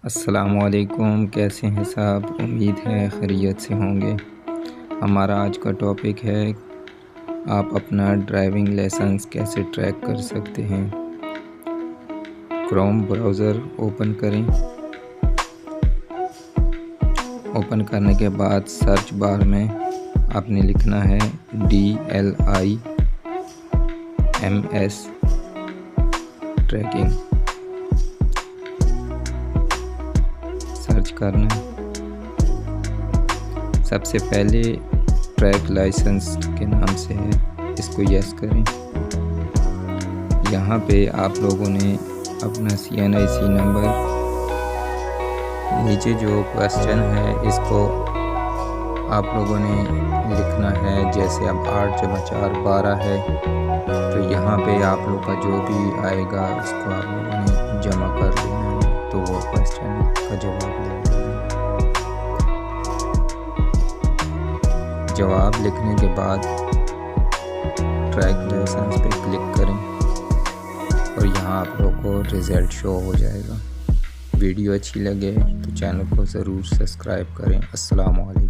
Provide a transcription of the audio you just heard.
अस्सलामुअलैकुम, कैसे हैं साहब। उम्मीद है खैरियत से होंगे। हमारा आज का टॉपिक है आप अपना ड्राइविंग लाइसेंस कैसे ट्रैक कर सकते हैं। क्रोम ब्राउज़र ओपन करें। ओपन करने के बाद सर्च बार में आपने लिखना है DLIMS ट्रैकिंग। सर्च करना। सबसे पहले ट्रैक लाइसेंस के नाम से है, इसको यस करें। यहाँ पे आप लोगों ने अपना CNIC नंबर, नीचे जो क्वेश्चन है इसको आप लोगों ने लिखना है। जैसे अब 8 × 4 = 12 है, तो यहाँ पे आप लोग का जो भी आएगा उसको आप लोगों ने जमा कर देना है, तो वो क्वेश्चन का जवाब मिल जाएगा। जवाब लिखने के बाद ट्रैक लाइसेंस पे क्लिक करें और यहाँ आप लोग को रिज़ल्ट शो हो जाएगा। वीडियो अच्छी लगे तो चैनल को ज़रूर सब्सक्राइब करें। अस्सलाम वालेकुम।